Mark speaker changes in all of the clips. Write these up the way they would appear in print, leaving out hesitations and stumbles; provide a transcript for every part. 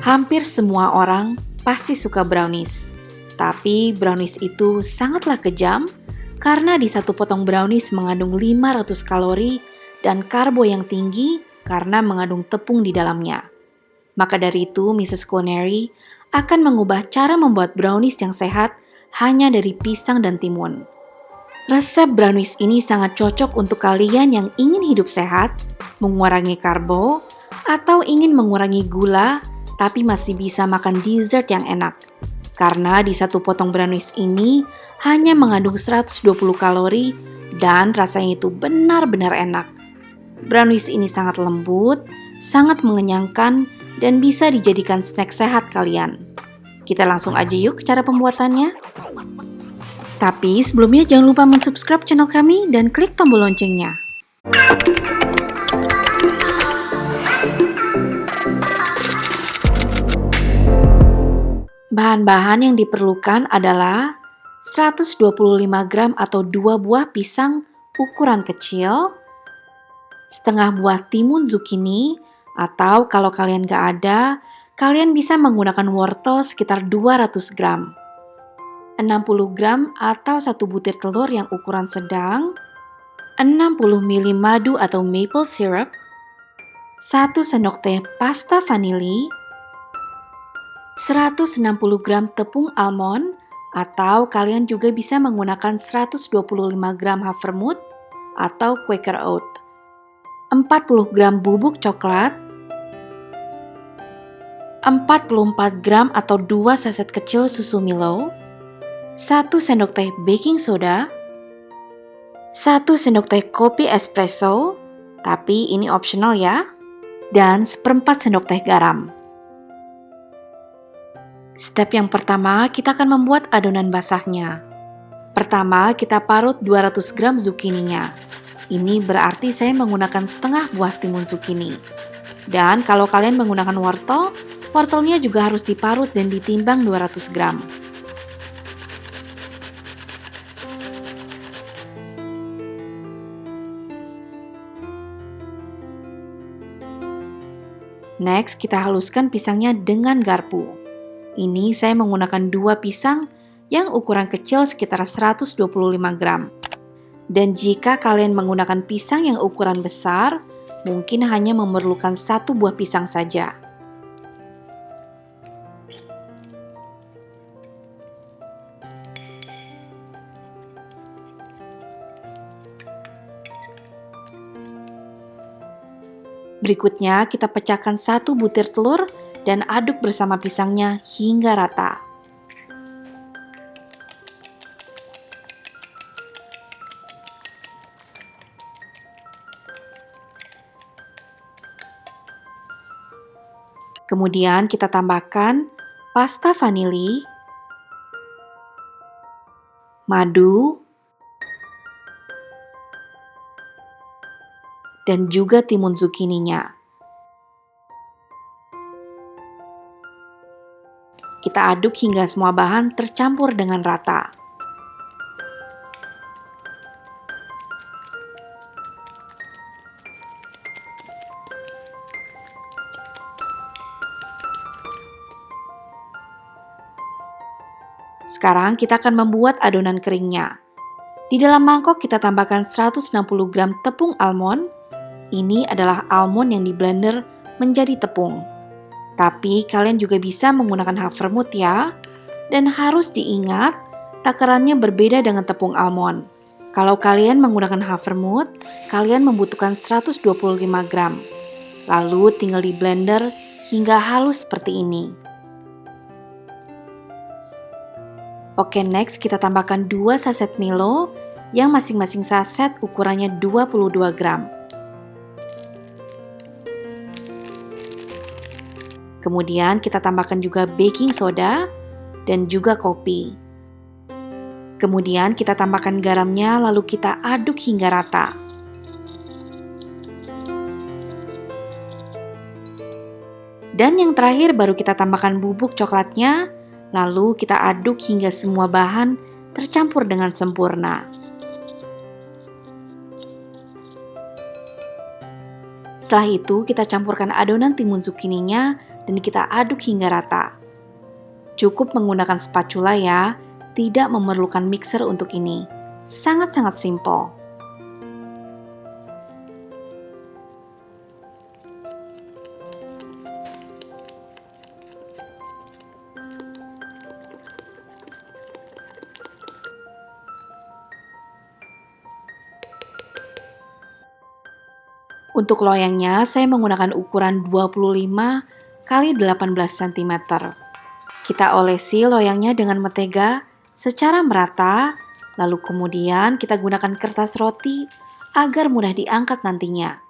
Speaker 1: Hampir semua orang pasti suka brownies. Tapi brownies itu sangatlah kejam karena di satu potong brownies mengandung 500 kalori dan karbo yang tinggi karena mengandung tepung di dalamnya. Maka dari itu, Mrs. Culinary akan mengubah cara membuat brownies yang sehat hanya dari pisang dan timun. Resep brownies ini sangat cocok untuk kalian yang ingin hidup sehat, mengurangi karbo, atau ingin mengurangi gula, tapi masih bisa makan dessert yang enak. Karena di satu potong brownies ini hanya mengandung 120 kalori dan rasanya itu benar-benar enak. Brownies ini sangat lembut, sangat mengenyangkan, dan bisa dijadikan snack sehat kalian. Kita langsung aja yuk ke cara pembuatannya. Tapi sebelumnya jangan lupa subscribe channel kami dan klik tombol loncengnya. Bahan-bahan yang diperlukan adalah 125 gram atau 2 buah pisang ukuran kecil, setengah buah timun zucchini, atau kalau kalian gak ada, kalian bisa menggunakan wortel sekitar 200 gram, 60 gram atau 1 butir telur yang ukuran sedang, 60 ml madu atau maple syrup, 1 sendok teh pasta vanili, 160 gram tepung almond, atau kalian juga bisa menggunakan 125 gram havermut atau Quaker Oat, 40 gram bubuk coklat, 44 gram atau 2 saset kecil susu Milo, 1 sendok teh baking soda, 1 sendok teh kopi espresso, tapi ini optional ya, dan 1/4 sendok teh garam. Step yang pertama, kita akan membuat adonan basahnya. Pertama, kita parut 200 gram zucchininya. Ini berarti saya menggunakan setengah buah timun zucchini. Dan kalau kalian menggunakan wortel, wortelnya juga harus diparut dan ditimbang 200 gram. Next, kita haluskan pisangnya dengan garpu. Ini saya menggunakan 2 pisang yang ukuran kecil sekitar 125 gram. Dan jika kalian menggunakan pisang yang ukuran besar, mungkin hanya memerlukan 1 buah pisang saja. Berikutnya, kita pecahkan 1 butir telur dan aduk bersama pisangnya hingga rata. Kemudian kita tambahkan pasta vanili, madu, dan juga timun zucchininya. Kita aduk hingga semua bahan tercampur dengan rata. Sekarang kita akan membuat adonan keringnya. Di dalam mangkok kita tambahkan 160 gram tepung almond. Ini adalah almond yang di blender menjadi tepung. Tapi kalian juga bisa menggunakan havermut ya. Dan harus diingat, takarannya berbeda dengan tepung almond. Kalau kalian menggunakan havermut, kalian membutuhkan 125 gram. Lalu tinggal di blender hingga halus seperti ini. Oke, next kita tambahkan 2 saset Milo yang masing-masing saset ukurannya 22 gram. Kemudian kita tambahkan juga baking soda dan juga kopi. Kemudian kita tambahkan garamnya lalu kita aduk hingga rata. Dan yang terakhir baru kita tambahkan bubuk coklatnya, lalu kita aduk hingga semua bahan tercampur dengan sempurna. Setelah itu kita campurkan adonan timun zucchininya dan kita aduk hingga rata. Cukup menggunakan spatula ya, tidak memerlukan mixer untuk ini. Sangat-sangat simple. Untuk loyangnya, saya menggunakan ukuran 25 x 18 cm. Kita olesi loyangnya dengan mentega secara merata, lalu kemudian kita gunakan kertas roti agar mudah diangkat nantinya.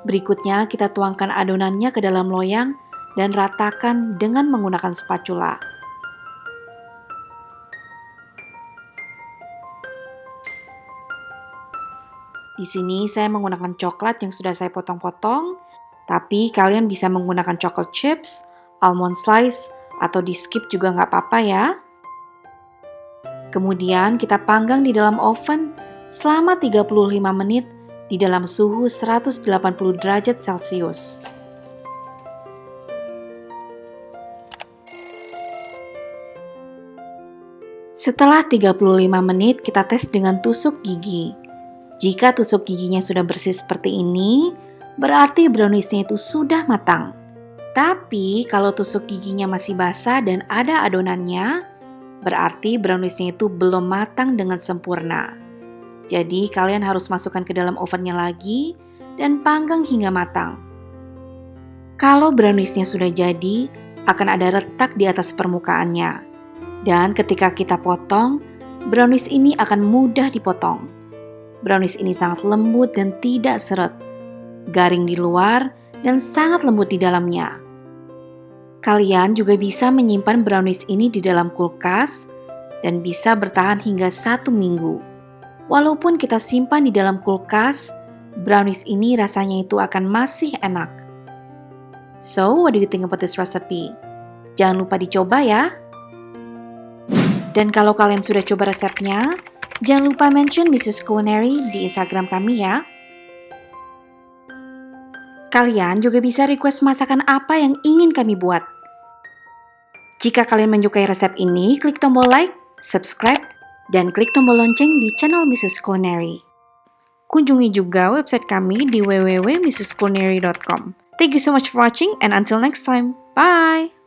Speaker 1: Berikutnya, kita tuangkan adonannya ke dalam loyang dan ratakan dengan menggunakan spatula. Di sini saya menggunakan coklat yang sudah saya potong-potong, tapi kalian bisa menggunakan chocolate chips, almond slice, atau di skip juga nggak apa-apa ya. Kemudian kita panggang di dalam oven selama 35 menit di dalam suhu 180 derajat Celcius. Setelah 35 menit, kita tes dengan tusuk gigi. Jika tusuk giginya sudah bersih seperti ini, berarti browniesnya itu sudah matang. Tapi kalau tusuk giginya masih basah dan ada adonannya, berarti browniesnya itu belum matang dengan sempurna. Jadi kalian harus masukkan ke dalam ovennya lagi dan panggang hingga matang. Kalau browniesnya sudah jadi, akan ada retak di atas permukaannya. Dan ketika kita potong, brownies ini akan mudah dipotong. Brownies ini sangat lembut dan tidak seret, garing di luar dan sangat lembut di dalamnya. Kalian juga bisa menyimpan brownies ini di dalam kulkas dan bisa bertahan hingga 1 minggu. Walaupun kita simpan di dalam kulkas, brownies ini rasanya itu akan masih enak. So, what do you think about this recipe? Jangan lupa dicoba ya. Dan kalau kalian sudah coba resepnya, jangan lupa mention Mrs. Culinary di Instagram kami ya. Kalian juga bisa request masakan apa yang ingin kami buat. Jika kalian menyukai resep ini, klik tombol like, subscribe, dan klik tombol lonceng di channel Mrs. Culinary. Kunjungi juga website kami di www.mrsculinary.com. Thank you so much for watching and until next time, bye!